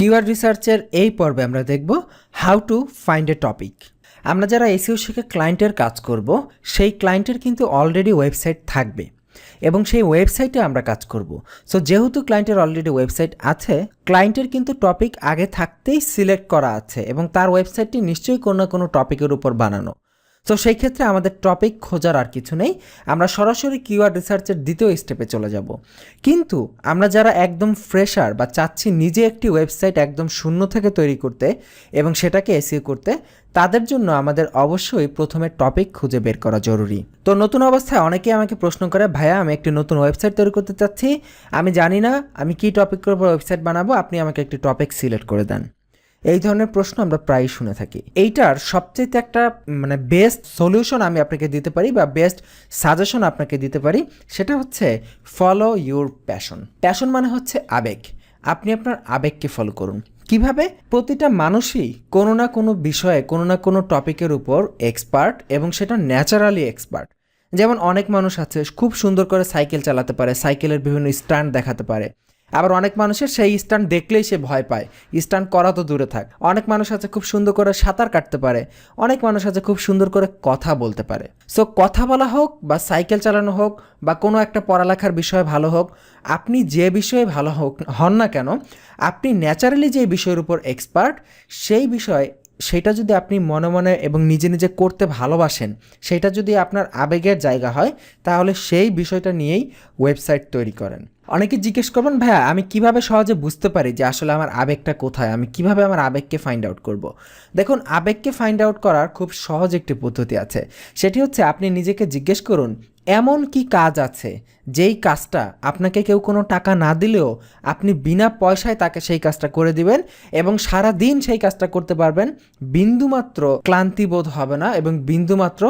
Keyword রিসার্চের এই পর্বে আমরা দেখব how to find a topic. আমরা যারা এসইও শিখে ক্লায়েন্টের কাজ করব, সেই ক্লায়েন্টের কিন্তু অলরেডি ওয়েবসাইট থাকবে এবং সেই ওয়েবসাইটে আমরা কাজ করব। সো যেহেতু ক্লায়েন্টের অলরেডি ওয়েবসাইট আছে, ক্লায়েন্টের কিন্তু টপিক আগে থাকতেই সিলেক্ট করা আছে এবং তার ওয়েবসাইটটি নিশ্চয়ই কোনো না কোনো টপিকের উপর বানানো। তো সেই ক্ষেত্রে আমাদের টপিক খোঁজার আর কিছু নেই, আমরা সরাসরি কিওয়ার্ড রিসার্চের দ্বিতীয় স্টেপে চলে যাব। কিন্তু আমরা যারা একদম ফ্রেশার বা চাচ্ছি নিজে একটি ওয়েবসাইট একদম শূন্য থেকে তৈরি করতে এবং সেটাকে এসইও করতে, তাদের জন্য আমাদের অবশ্যই প্রথমে টপিক খুঁজে বের করা জরুরি। তো নতুন অবস্থায় অনেকেই আমাকে প্রশ্ন করে, ভাইয়া আমি একটি নতুন ওয়েবসাইট তৈরি করতে চাচ্ছি, আমি জানি না আমি কী টপিকের উপর ওয়েবসাইট বানাবো, আপনি আমাকে একটি টপিক সিলেক্ট করে দেন। এই ধরনের প্রশ্ন আমরা প্রায়ই শুনে থাকি। এইটার সবচেয়ে একটা বেস্ট সলিউশন আমি আপনাকে দিতে পারি বা বেস্ট সাজেশন আপনাকে দিতে পারি, সেটা হচ্ছে ফলো ইউর প্যাশন। প্যাশন মানে হচ্ছে আবেগ। আপনি আপনার আবেগকে ফলো করুন। কিভাবে? প্রতিটা মানুষই কোনো না কোনো বিষয়ে কোনো না কোনো টপিকের উপর এক্সপার্ট এবং সেটা ন্যাচারালি এক্সপার্ট। যেমন অনেক মানুষ আছে খুব সুন্দর করে সাইকেল চালাতে পারে, সাইকেলের বিভিন্ন স্ট্যান্ড দেখাতে পারে। আবার অনেক মানুষের সেই স্ট্যান্ড দেখলেই সে ভয় পায়, স্ট্যান্ড করা তো দূরে থাক। অনেক মানুষ আছে খুব সুন্দর করে সাঁতার কাটতে পারে, অনেক মানুষ আছে খুব সুন্দর করে কথা বলতে পারে। সো কথা বলা হোক বা সাইকেল চালানো হোক বা কোনো একটা পড়ালেখার বিষয়ে ভালো হোক, আপনি যে বিষয়ে ভালো হন না কেন, আপনি ন্যাচারালি যে বিষয়ের উপর এক্সপার্ট, সেই বিষয় সেটা যদি আপনি মনে মনে এবং নিজে নিজে করতে ভালোবাসেন, সেটা যদি আপনার আবেগের জায়গা হয়, তাহলে সেই বিষয়টা নিয়েই ওয়েবসাইট তৈরি করেন। অনেকে জিজ্ঞেস করবেন, ভাইয়া আমি কিভাবে সহজে বুঝতে পারি যে আসলে আমার আবেগটা কোথায়, আমি কিভাবে আমার আবেগকে ফাইন্ড আউট করব? দেখুন, আবেগকে ফাইন্ড আউট করার খুব সহজ একটি পদ্ধতি আছে। সেটি হচ্ছে আপনি নিজেকে জিজ্ঞেস করুন, এমন কি কাজ আছে যেই কাজটা আপনাকে কেউ কোনো টাকা না দিলেও আপনি বিনা পয়সায় তাকে সেই কাজটা করে দিবেন এবং সারা দিন সেই কাজটা করতে পারবেন, বিন্দুমাত্র ক্লান্তিবোধ হবে না এবং বিন্দুমাত্র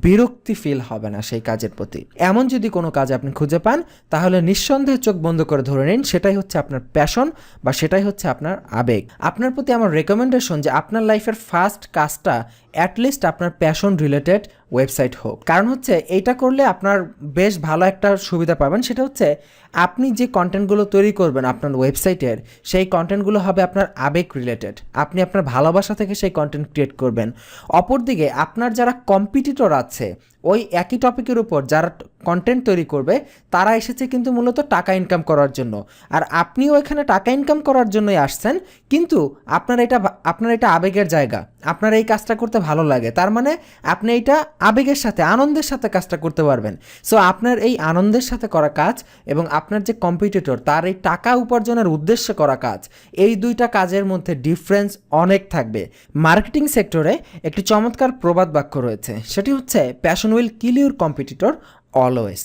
বিরক্তি ফিল হবে না সেই কাজের প্রতি। এমন যদি কোনো কাজ আপনি খুঁজে পান, তাহলে নিঃসন্দেহে চোখ বন্ধ করে ধরে নিন সেটাই হচ্ছে আপনার প্যাশন বা সেটাই হচ্ছে আপনার আবেগ। আপনার প্রতি আমার রেকমেন্ডেশন যে আপনার লাইফের ফার্স্ট কাজটা অ্যাটলিস্ট আপনার প্যাশন রিলেটেড ওয়েবসাইট হোক। কারণ হচ্ছে এইটা করলে আপনার বেশ ভালো একটা সুবিধা পাবেন, সেটা হচ্ছে আপনি যে কন্টেন্টগুলো তৈরি করবেন আপনার ওয়েবসাইটের, সেই কন্টেন্টগুলো হবে আপনার আবেগ রিলেটেড। আপনি আপনার ভালোবাসা থেকে সেই কন্টেন্ট ক্রিয়েট করবেন। অপরদিকে আপনার যারা কম্পিটিটর আছে ওই একই টপিকের উপর যারা কন্টেন্ট তৈরি করবে, তারা এসেছে কিন্তু মূলত টাকা ইনকাম করার জন্য, আর আপনিও এখানে টাকা ইনকাম করার জন্যই আসছেন। কিন্তু আপনার এটা আবেগের জায়গা, আপনার এই কাজটা করতে ভালো লাগে, তার মানে আপনি এটা আবেগের সাথে আনন্দের সাথে কাজটা করতে পারবেন। সো আপনার এই আনন্দের সাথে করা কাজ এবং আপনার যে কম্পিটিটর তার এই টাকা উপার্জনের উদ্দেশ্যে করা কাজ, এই দুইটা কাজের মধ্যে ডিফারেন্স অনেক থাকবে। মার্কেটিং সেক্টরে একটি চমৎকার প্রবাদ বাক্য রয়েছে, সেটি হচ্ছে passion will kill your competitor always.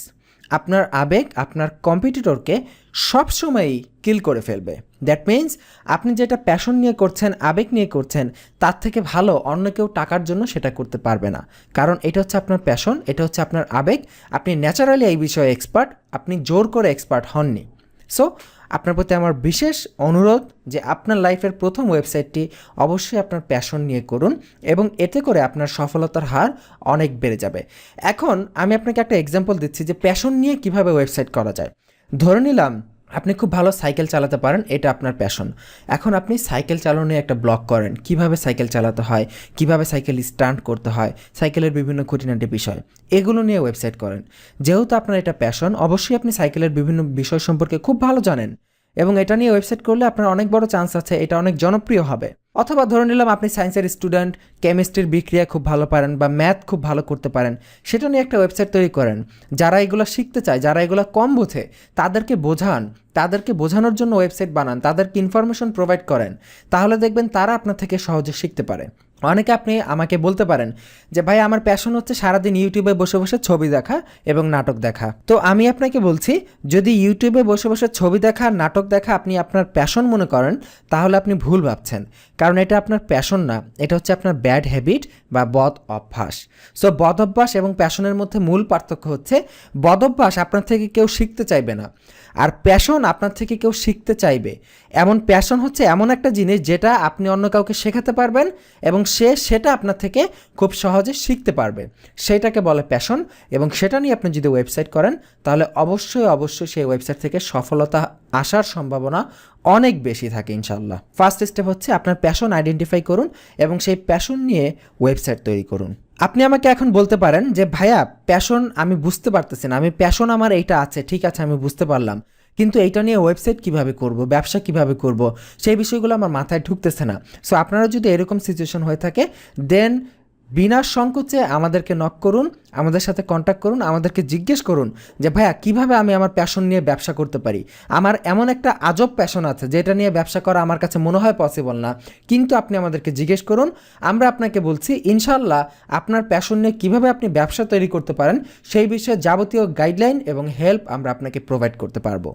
আপনার আবেগ আপনার কম্পিটিটরকে সবসময়ই কিল করে ফেলবে। দ্যাট মিনস আপনি যেটা প্যাশন নিয়ে করছেন, আবেগ নিয়ে করছেন, তার থেকে ভালো অন্য কেউ টাকার জন্য সেটা করতে পারবে না। কারণ এটা হচ্ছে আপনার প্যাশন, এটা হচ্ছে আপনার আবেগ। আপনি ন্যাচারালি এই বিষয়ে এক্সপার্ট, আপনি জোর করে এক্সপার্ট হননি। সো আপনার প্রতি আমার বিশেষ অনুরোধ যে আপনার লাইফের প্রথম ওয়েবসাইটটি অবশ্যই আপনার প্যাশন নিয়ে করুন এবং এতে করে আপনার সফলতার হার অনেক বেড়ে যাবে। এখন আমি আপনাকে একটা এক্সাম্পল দিচ্ছি যে প্যাশন নিয়ে কিভাবে ওয়েবসাইট করা যায়। ধরে নিলাম আপনি খুব ভালো সাইকেল চালাতে পারেন, এটা আপনার প্যাশন। এখন আপনি সাইকেল চালানো একটা ব্লগ করেন, কিভাবে সাইকেল চালাতে হয়, কিভাবে সাইকেল স্টান্ট করতে হয়, সাইকেলের বিভিন্ন খুঁটিনাটি বিষয়, এগুলো নিয়ে ওয়েবসাইট করেন। যেহেতু আপনার এটা প্যাশন, অবশ্যই আপনি সাইকেলের বিভিন্ন বিষয় সম্পর্কে খুব ভালো জানেন এবং এটা নিয়ে ওয়েবসাইট করলে আপনার অনেক বড় চান্স আছে এটা অনেক জনপ্রিয় হবে। অথবা ধরে নিলাম আপনি সায়েন্সের স্টুডেন্ট, কেমিস্ট্রির বিক্রিয়া খুব ভালো পারেন বা ম্যাথ খুব ভালো করতে পারেন, সেটা নিয়ে একটা ওয়েবসাইট তৈরি করেন। যারা এগুলো শিখতে চায়, যারা এগুলো কম বোঝে, তাদেরকে বোঝান, তাদেরকে বোঝানোর জন্য ওয়েবসাইট বানান, তাদেরকে ইনফরমেশন প্রোভাইড করেন, তাহলে দেখবেন তারা আপনার থেকে সহজে শিখতে পারে। অনেকে আপনি আমাকে বলতে পারেন যে ভাই আমার প্যাশন হচ্ছে সারাদিন ইউটিউবে বসে বসে ছবি দেখা এবং নাটক দেখা। তো আমি আপনাকে বলছি, যদি ইউটিউবে বসে বসে ছবি দেখা, নাটক দেখা আপনি আপনার প্যাশন মনে করেন, তাহলে আপনি ভুল ভাবছেন। কারণ এটা আপনার প্যাশন না, এটা হচ্ছে আপনার ব্যাড হ্যাবিট বা বদ অভ্যাস। সো বদ অভ্যাস এবং প্যাশনের মধ্যে মূল পার্থক্য হচ্ছে বদ অভ্যাস আপনার থেকে কেউ শিখতে চাইবে না, আর প্যাশন আপনার থেকে কেউ শিখতে চাইবে, এমন প্যাশন হচ্ছে এমন একটা জিনিস যেটা আপনি অন্য কাউকে শেখাতে পারবেন এবং সেটা আপনার থেকে খুব সহজে শিখতে পারবে, সেটাকে বলে প্যাশন। এবং সেটা নিয়ে আপনি যদি ওয়েবসাইট করেন তাহলে অবশ্যই সেই ওয়েবসাইট থেকে সফলতা আসার সম্ভাবনা অনেক বেশি থাকে ইনশাল্লাহ। ফার্স্ট স্টেপ হচ্ছে আপনার প্যাশন আইডেন্টিফাই করুন এবং সেই প্যাশন নিয়ে ওয়েবসাইট তৈরি করুন। আপনি আমাকে এখন বলতে পারেন যে ভাইয়া প্যাশন আমি বুঝতে পারতেছি না, আমি প্যাশন আমার এইটা আছে, ঠিক আছে আমি বুঝতে পারলাম, কিন্তু এইটা নিয়ে ওয়েবসাইট কিভাবে করব, ব্যবসা কিভাবে করব, সেই বিষয়গুলো আমার মাথায় ঢুকতেছে না। সো আপনারা যদি এরকম সিচুয়েশন হয়ে থাকে দেন বিনা সংকোচে আমাদেরকে নক করুন, আমাদের সাথে কন্ট্যাক্ট করুন, আমাদেরকে জিজ্ঞেস করুন যে ভাইয়া কিভাবে আমি আমার প্যাশন নিয়ে ব্যবসা করতে পারি। আমার এমন একটা আজব প্যাশন আছে যেটা নিয়ে ব্যবসা করা আমার কাছে মনে হয় পসিবল না, কিন্তু আপনি আমাদেরকে জিজ্ঞেস করুন, আমরা আপনাকে বলছি ইনশাল্লাহ আপনার প্যাশন নিয়ে কীভাবে আপনি ব্যবসা তৈরি করতে পারেন সেই বিষয়ে যাবতীয় গাইডলাইন এবং হেল্প আমরা আপনাকে প্রোভাইড করতে পারবো।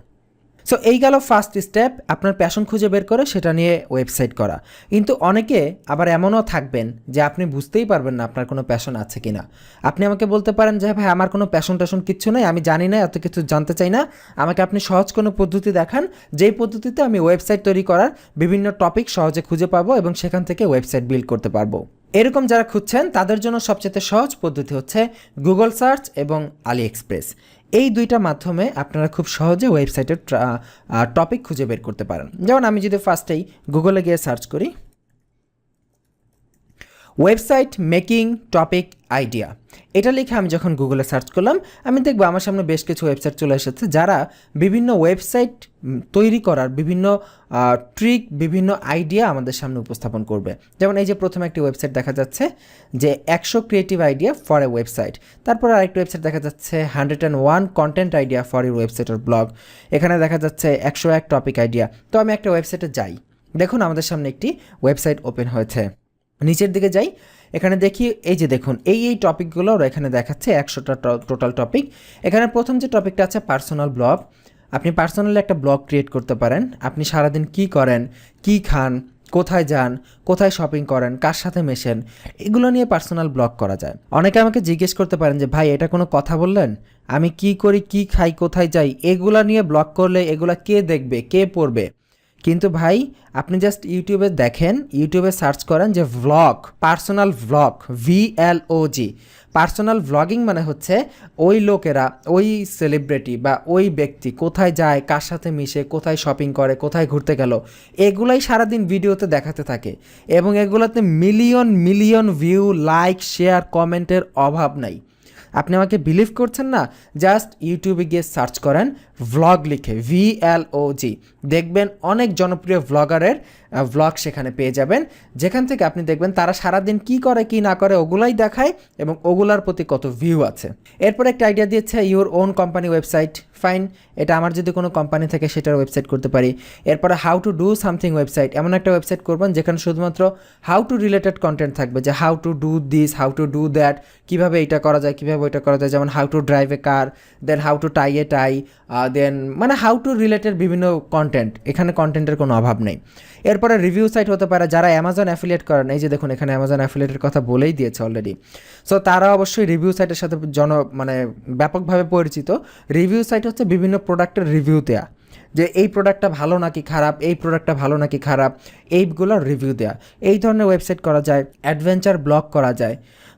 সো এই গেল ফার্স্ট স্টেপ, আপনার প্যাশন খুঁজে বের করে সেটা নিয়ে ওয়েবসাইট করা। কিন্তু অনেকে আবার এমনও থাকবেন যে আপনি বুঝতেই পারবেন না আপনার কোনো প্যাশন আছে কি না। আপনি আমাকে বলতে পারেন যে ভাই আমার কোনো প্যাশন ট্যাশন কিচ্ছু নেই, আমি জানি না, এত কিছু জানতে চাই না, আমাকে আপনি সহজ কোনো পদ্ধতি দেখান যেই পদ্ধতিতে আমি ওয়েবসাইট তৈরি করার বিভিন্ন টপিক সহজে খুঁজে পাবো এবং সেখান থেকে ওয়েবসাইট বিল্ড করতে পারবো। এরকম যারা খুঁজছেন তাদের জন্য সবচেয়ে সহজ পদ্ধতি হচ্ছে গুগল সার্চ এবং আলি এক্সপ্রেস। এই দুইটা মাধ্যমে আপনারা খুব সহজে ওয়েবসাইটের টপিক খুঁজে বের করতে পারেন। যেমন আমি যদি ফার্স্টেই গুগলে গিয়ে সার্চ করি ওয়েবসাইট মেকিং টপিক আইডিয়া, এটা লিখে আমি যখন গুগলে সার্চ করলাম আমি দেখব আমার সামনে বেশ কিছু ওয়েবসাইট চলে এসেছে যারা বিভিন্ন ওয়েবসাইট তৈরি করার বিভিন্ন ট্রিক, বিভিন্ন আইডিয়া আমাদের সামনে উপস্থাপন করবে। যেমন এই যে প্রথমে একটি ওয়েবসাইট দেখা যাচ্ছে যে 100 creative idea for a website, তারপর আরেকটি ওয়েবসাইট দেখা যাচ্ছে 101 content idea for your website or blog, এখানে দেখা যাচ্ছে 101 টপিক আইডিয়া। তো আমি একটা ওয়েবসাইটে যাই, দেখুন আমাদের সামনে একটি ওয়েবসাইট ওপেন হয়েছে। নিচের দিকে যাই, এখানে দেখি এই যে দেখুন এই টপিকগুলো এখানে দেখাচ্ছে 100টা টোটাল টপিক। এখানে প্রথম যে টপিকটা আছে পার্সোনাল ব্লগ, আপনি পার্সোনালি একটা ব্লগ ক্রিয়েট করতে পারেন। আপনি সারাদিন কি করেন, কি খান, কোথায় যান, কোথায় শপিং করেন, কার সাথে মেশেন, এগুলো নিয়ে পার্সোনাল ব্লগ করা যায়। অনেকে আমাকে জিজ্ঞেস করতে পারেন যে ভাই এটা কোনো কথা বললেন, আমি কি করি, কি খাই, কোথায় যাই, এগুলা নিয়ে ব্লগ করলে এগুলা কে দেখবে, কে পড়বে? কিন্তু ভাই আপনি জাস্ট ইউটিউবে দেখেন, ইউটিউবে সার্চ করেন যে vlog, personal vlog, VLOG। Personal vlogging মানে হচ্ছে ওই লোকেরা, ওই সেলিব্রিটি বা ওই ব্যক্তি কোথায় যায়, কার সাথে মিশে, কোথায় শপিং করে, কোথায় ঘুরতে গেল, এগুলাই সারাদিন ভিডিওতে দেখাতে থাকে এবং এগুলোতে million million view, like, share, কমেন্টের অভাব নাই। আপনি আমাকে বিলিভ করছেন না? জাস্ট ইউটিউবে গিয়ে সার্চ করেন ভ্লগ লিখে, VLOG, দেখবেন অনেক জনপ্রিয় ভ্লগারের ভ্লগ সেখানে পেয়ে যাবেন, যেখান থেকে আপনি দেখবেন তারা সারাদিন কি করে কি না করে ওগুলাই দেখায় এবং ওগুলার প্রতি কত ভিউ আছে। এরপর একটা আইডিয়া দিয়েছে your own company website, fine, এটা আমার যদি কোনো কোম্পানি থেকে সেটার ওয়েবসাইট করতে পারি। এরপরে how to do something website, এমন একটা ওয়েবসাইট করবেন যেখানে শুধুমাত্র হাউ টু রিলেটেড কন্টেন্ট থাকবে, যে how to do this, how to do that, কীভাবে এটা করা যায়, কীভাবে ওইটা করা যায়, যেমন how to drive a car, then how to tie a tie, then মানে হাউ টু রিলেটেড বিভিন্ন কন্টেন্ট, এখানে কন্টেন্টের কোনো অভাব নেই। এরপরে রিভিউ সাইট হতে পারে, যারা অ্যামাজন অ্যাফিলিয়েট করেন, এই যে দেখুন এখানে অ্যামাজন অ্যাফিলিয়েটের কথা বলেই দিয়েছে অলরেডি। সো তারা অবশ্যই রিভিউ সাইটের সাথে মানে ব্যাপকভাবে পরিচিত। রিভিউ সাইট হচ্ছে বিভিন্ন প্রোডাক্টের রিভিউ দেয়া, যে এই প্রোডাক্টটা ভালো নাকি খারাপ, এই প্রোডাক্টটা ভালো নাকি খারাপ, এইগুলোর রিভিউ দেয়া। এই ধরনের ওয়েবসাইট করা যায়। অ্যাডভেঞ্চার ব্লগ করা যায়,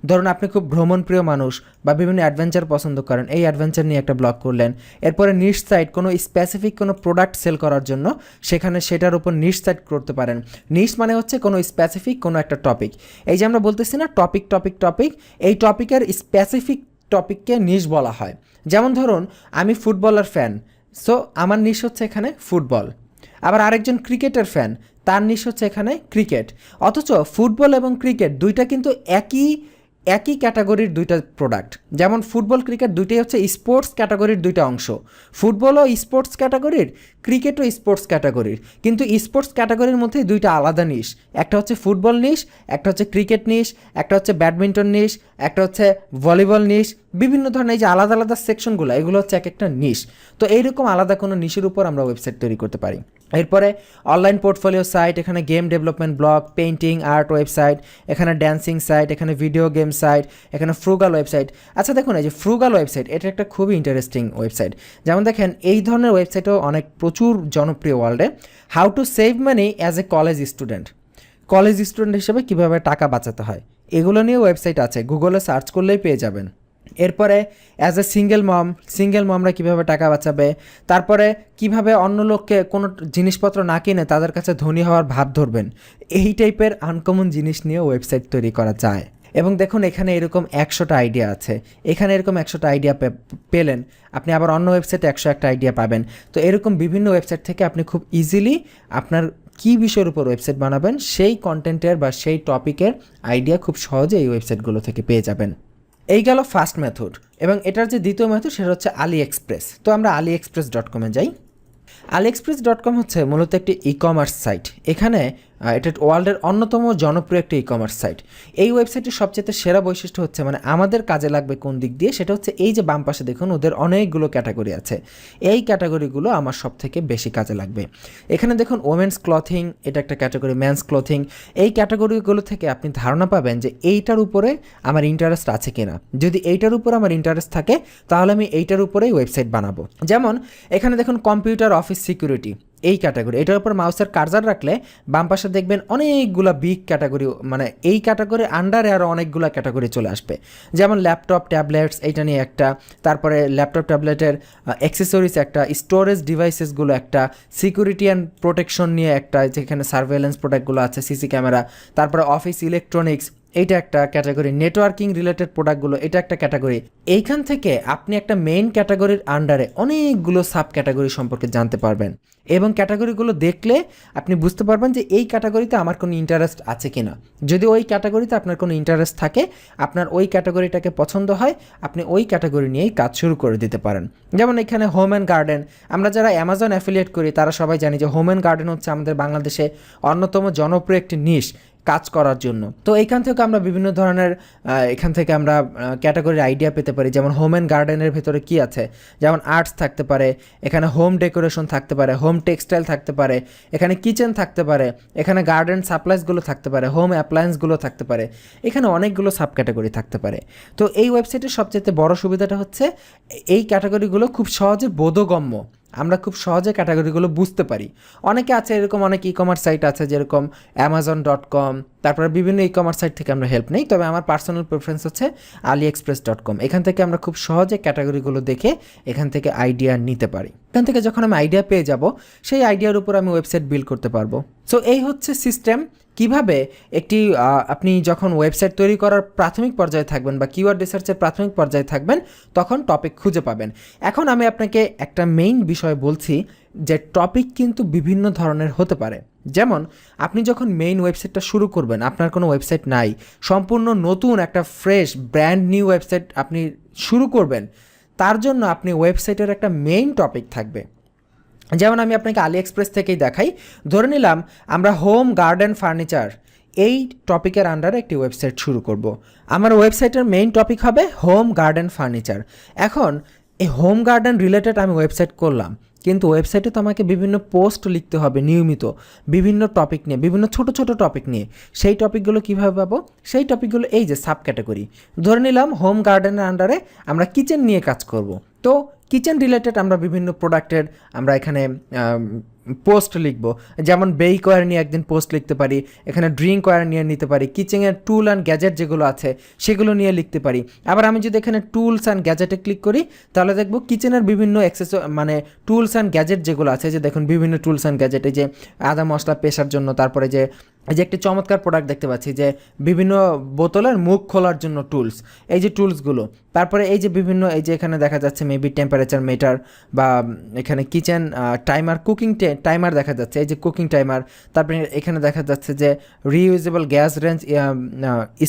ধরুন আপনি খুব ভ্রমণপ্রিয় মানুষ বা বিভিন্ন অ্যাডভেঞ্চার পছন্দ করেন, এই অ্যাডভেঞ্চার নিয়ে একটা ব্লগ করলেন। এরপরে নিশ সাইট, কোনো স্পেসিফিক কোনো প্রোডাক্ট সেল করার জন্য সেখানে সেটার উপর নিশ সাইট করতে পারেন। নিশ মানে হচ্ছে কোনো স্পেসিফিক কোনো একটা টপিক, এই যে আমরা বলতেছি না টপিক টপিক টপিক, এই টপিকের স্পেসিফিক টপিককে নিশ বলা হয়। যেমন ধরুন আমি ফুটবলার ফ্যান, সো আমার নিশ হচ্ছে এখানে ফুটবল। আবার আরেকজন ক্রিকেটের ফ্যান, তার নিশ হচ্ছে এখানে ক্রিকেট। অথচ ফুটবল এবং ক্রিকেট দুইটা কিন্তু একই ক্যাটাগরির দুইটা প্রোডাক্ট। যেমন ফুটবল, ক্রিকেট দুইটাই হচ্ছে স্পোর্টস ক্যাটাগরির দুইটা অংশ। ফুটবলও স্পোর্টস ক্যাটাগরির, ক্রিকেটও স্পোর্টস ক্যাটাগরির, কিন্তু স্পোর্টস ক্যাটাগরির মধ্যেই দুইটা আলাদা নিশ। একটা হচ্ছে ফুটবল নিশ, একটা হচ্ছে ক্রিকেট নিশ, একটা হচ্ছে ব্যাডমিন্টন নিশ, একটা হচ্ছে ভলিবল নিশ, বিভিন্ন ধরনের এই যে আলাদা আলাদা সেকশনগুলো, এগুলো হচ্ছে এক একটা নিশ। তো এইরকম আলাদা কোনো নিশের উপর আমরা ওয়েবসাইট তৈরি করতে পারি। এরপরে অনলাইন পোর্টফোলিও সাইট, এখানে game development blog, painting art website, এখানে ড্যান্সিং সাইট, এখানে ভিডিও গেম সাইট, এখানে ফ্রুগাল ওয়েবসাইট। আচ্ছা দেখুন, এই যে ফ্রুগাল ওয়েবসাইট, এটা একটা খুবই ইন্টারেস্টিং ওয়েবসাইট। যেমন দেখেন, এই ধরনের ওয়েবসাইটও অনেক প্রচুর জনপ্রিয় ওয়ার্ল্ডে। How to save money as a college student, college student হিসেবে কীভাবে টাকা বাঁচাতে হয়, এগুলো নিয়ে ওয়েবসাইট আছে, গুগলে সার্চ করলেই পেয়ে যাবেন। এরপরে অ্যাজ এ সিঙ্গেল মমরা কীভাবে টাকা বাঁচাবে, তারপরে কিভাবে অন্য লোককে কোনো জিনিসপত্র না কিনে তাদের কাছে ধনী হওয়ার ভাব ধরবেন, এই টাইপের আনকমন জিনিস নিয়ে ওয়েবসাইট তৈরি করা যায়। এবং দেখুন, এখানে এরকম 100টা আইডিয়া আছে, এখানে এরকম 100টা আইডিয়া পেলেন, আপনি আবার অন্য ওয়েবসাইটে 101টা আইডিয়া পাবেন। তো এরকম বিভিন্ন ওয়েবসাইট থেকে আপনি খুব ইজিলি আপনার কী বিষয়ের উপর ওয়েবসাইট বানাবেন সেই কন্টেন্টের বা সেই টপিকের আইডিয়া খুব সহজে এই ওয়েবসাইটগুলো থেকে পেয়ে যাবেন। এই গেল ফার্স্ট মেথড। এবং এটার যে দ্বিতীয় মেথড সেটা হচ্ছে AliExpress। তো আমরা AliExpress.com-এ যাই। AliExpress.com হচ্ছে মূলত একটি ই কমার্স সাইট। এখানে এটা ওয়ার্ল্ডের অন্যতম জনপ্রিয় একটি ই কমার্স সাইট। এই ওয়েবসাইটের সবচেয়ে সেরা বৈশিষ্ট্য হচ্ছে, মানে আমাদের কাজে লাগবে কোন দিক দিয়ে, সেটা হচ্ছে এই যে বাম পাশে দেখুন ওদের অনেকগুলো ক্যাটাগরি আছে, এই ক্যাটাগরিগুলো আমার সব থেকে বেশি কাজে লাগবে। এখানে দেখুন ওমেন্স ক্লথিং, এটা একটা ক্যাটাগরি, মেন্স ক্লথিং। এই ক্যাটাগরিগুলো থেকে আপনি ধারণা পাবেন যে এইটার উপরে আমার ইন্টারেস্ট আছে কিনা। যদি এইটার উপর আমার ইন্টারেস্ট থাকে তাহলে আমি এইটার উপরেই ওয়েবসাইট বানাবো। যেমন এখানে দেখুন কম্পিউটার অফিস সিকিউরিটি, এই ক্যাটাগরি, এটার উপর মাউসের কার্সার রাখলে বাম পাশে দেখবেন অনেকগুলো বিগ ক্যাটাগরি, মানে এই ক্যাটাগরির আন্ডারে আরও অনেকগুলো ক্যাটাগরি চলে আসবে। যেমন ল্যাপটপ ট্যাবলেটস, এইটা নিয়ে একটা, তারপরে ল্যাপটপ ট্যাবলেটের অ্যাক্সেসরিজ একটা, স্টোরেজ ডিভাইসেসগুলো একটা, সিকিউরিটি অ্যান্ড প্রোটেকশন নিয়ে একটা, যেখানে সার্ভেলেন্স প্রোডাক্টগুলো আছে, সিসি ক্যামেরা, তারপরে অফিস ইলেকট্রনিক্স, এইটা একটা ক্যাটাগরি, নেটওয়ার্কিং রিলেটেড প্রোডাক্টগুলো, এটা একটা ক্যাটাগরি। এইখান থেকে আপনি একটা মেইন ক্যাটাগরির আন্ডারে অনেকগুলো সাব ক্যাটাগরি সম্পর্কে জানতে পারবেন, এবং ক্যাটাগরিগুলো দেখলে আপনি বুঝতে পারবেন যে এই ক্যাটাগরিতে আমার কোনো ইন্টারেস্ট আছে কি না। যদি ওই ক্যাটাগরিতে আপনার কোনো ইন্টারেস্ট থাকে, আপনার ওই ক্যাটাগরিটাকে পছন্দ হয়, আপনি ওই ক্যাটাগরি নিয়েই কাজ শুরু করে দিতে পারেন। যেমন এখানে হোম অ্যান্ড গার্ডেন, আমরা যারা অ্যামাজন অ্যাফিলিয়েট করি তারা সবাই জানি যে হোম অ্যান্ড গার্ডেন হচ্ছে আমাদের বাংলাদেশে অন্যতম জনপ্রিয় একটি নিশ কাজ করার জন্য। তো এইখান থেকে আমরা বিভিন্ন ধরনের এখান থেকে আমরা ক্যাটাগরির আইডিয়া পেতে পারি। যেমন হোম অ্যান্ড গার্ডেনের ভেতরে কী আছে, যেমন আর্টস থাকতে পারে, এখানে হোম ডেকোরেশন থাকতে পারে, হোম টেক্সটাইল থাকতে পারে, এখানে কিচেন থাকতে পারে, এখানে গার্ডেন সাপ্লাইসগুলো থাকতে পারে, হোম অ্যাপ্লায়েন্সগুলো থাকতে পারে, এখানে অনেকগুলো সাব ক্যাটাগরি থাকতে পারে। তো এই ওয়েবসাইটের সবচেয়ে বড় সুবিধাটা হচ্ছে এই ক্যাটাগরিগুলো খুব সহজে বোধগম্য, আমরা খুব সহজে ক্যাটাগরিগুলো বুঝতে পারি। অনেকে আছে এরকম, অনেক ই কমার্স সাইট আছে যেরকম Amazon.com, তারপরে বিভিন্ন ই কমার্স সাইট থেকে আমরা হেল্প নেই। তবে আমার পার্সোনাল প্রেফারেন্স হচ্ছে AliExpress.com। এখান থেকে আমরা খুব সহজে ক্যাটাগরিগুলো দেখে এখান থেকে আইডিয়া নিতে পারি। এখান থেকে যখন আমি আইডিয়া পেয়ে যাব, সেই আইডিয়ার উপর আমি ওয়েবসাইট বিল্ড করতে পারবো। সো এই হচ্ছে সিস্টেম, কিভাবে একটি আপনি যখন ওয়েবসাইট তৈরি করার প্রাথমিক পর্যায়ে থাকবেন বা কিওয়ার্ড রিসার্চের প্রাথমিক পর্যায়ে থাকবেন, তখন টপিক খুঁজে পাবেন। এখন আমি আপনাকে একটা মেইন বিষয় বলছি যে টপিক কিন্তু বিভিন্ন ধরনের হতে পারে। যেমন আপনি যখন মেইন ওয়েবসাইটটা শুরু করবেন, আপনার কোনো ওয়েবসাইট নাই, সম্পূর্ণ নতুন একটা ফ্রেশ ব্র্যান্ড নিউ ওয়েবসাইট আপনি শুরু করবেন, তার জন্য আপনি ওয়েবসাইটের একটা মেইন টপিক থাকবে। যেমন আমি আপনাকে AliExpress থেকেই দেখাই। ধরে নিলাম আমরা হোম গার্ডেন ফার্নিচার এই টপিকের আন্ডারে একটি ওয়েবসাইট শুরু করব। আমার ওয়েবসাইটের মেইন টপিক হবে হোম গার্ডেন ফার্নিচার। এখন এই হোম গার্ডেন রিলেটেড আমি ওয়েবসাইট করলাম, কিন্তু ওয়েবসাইটে তো আমাকে বিভিন্ন পোস্ট লিখতে হবে নিয়মিত, বিভিন্ন টপিক নিয়ে, বিভিন্ন ছোট ছোট টপিক নিয়ে। সেই টপিকগুলো কীভাবে পাবো? সেই টপিকগুলো এই যে সাব ক্যাটাগরি, ধরে নিলাম হোম গার্ডেনের আন্ডারে আমরা কিচেন নিয়ে কাজ করব। তো কিচেন রিলেটেড আমরা বিভিন্ন প্রোডাক্টের আমরা এখানে পোস্ট লিখব। যেমন বেকওয়্যার নিয়ে একদিন পোস্ট লিখতে পারি, এখানে ড্রিঙ্কওয়্যার নিয়ে নিতে পারি, কিচেনের টুল অ্যান্ড গ্যাজেট যেগুলো আছে সেগুলো নিয়ে লিখতে পারি। আবার আমি যদি এখানে টুলস অ্যান্ড গ্যাজেটে ক্লিক করি তাহলে দেখব কিচেনের বিভিন্ন মানে টুলস অ্যান্ড গ্যাজেট যেগুলো আছে, যে দেখুন বিভিন্ন টুলস অ্যান্ড গ্যাজেট, এই যে আদা মশলা পেশার জন্য, তারপরে যে এই যে একটি চমৎকার প্রোডাক্ট দেখতে পাচ্ছি যে বিভিন্ন বোতলের মুখ খোলার জন্য টুলস, এই যে টুলসগুলো। তারপরে এই যে বিভিন্ন, এই যে এখানে দেখা যাচ্ছে মেবি টেম্পারেচার মিটার, বা এখানে কিচেন টাইমার, কুকিং টাইমার দেখা যাচ্ছে, এই যে কুকিং টাইমার। তারপরে এখানে দেখা যাচ্ছে যে reusable gas range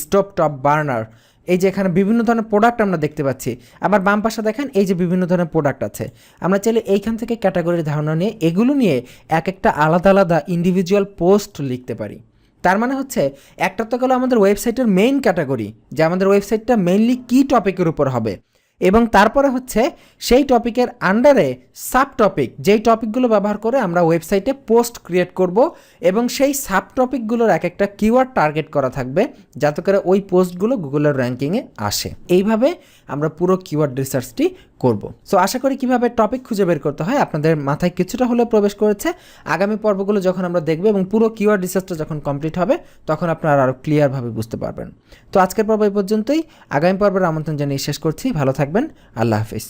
stove top burner. এই যে এখানে বিভিন্ন ধরনের প্রোডাক্ট আমরা দেখতে পাচ্ছি। আবার বাম পাশে দেখেন এই যে বিভিন্ন ধরনের প্রোডাক্ট আছে। আমরা চাইলে এইখান থেকে ক্যাটাগরির ধারণা নিয়ে এগুলো নিয়ে এক একটা আলাদা আলাদা ইন্ডিভিজুয়াল পোস্ট লিখতে পারি। তার মানে হচ্ছে একটা তো গেলো আমাদের ওয়েবসাইটের মেইন ক্যাটাগরি, যে আমাদের ওয়েবসাইটটা মেইনলি কী টপিকের উপর হবে। এবং তারপরে হচ্ছে সেই টপিকের আন্ডারে সাব টপিক, যেই টপিকগুলো ব্যবহার করে আমরা ওয়েবসাইটে পোস্ট ক্রিয়েট করব এবং সেই সাব টপিকগুলোর এক একটা কিওয়ার্ড টার্গেট করা থাকবে যাতে করে ওই পোস্টগুলো গুগলের র্যাঙ্কিংয়ে আসে। এইভাবে আমরা পুরো কিওয়ার্ড রিসার্চটি করব। সো আশা করি কিভাবে টপিক খুঁজে বের করতে হয় আপনাদের মাথায় কিছুটা হলেও প্রবেশ করেছে। আগামী পর্বগুলো যখন আমরা দেখব এবং পুরো কিওয়ার্ড রিসার্চটা যখন কমপ্লিট হবে তখন আপনারা আরও ক্লিয়ারভাবে বুঝতে পারবেন। তো আজকের পর্ব এই পর্যন্তই, আগামী পর্বের আমন্ত্রণ জানিয়ে শেষ করছি। ভালো থাকবেন, আল্লাহ হাফিজ।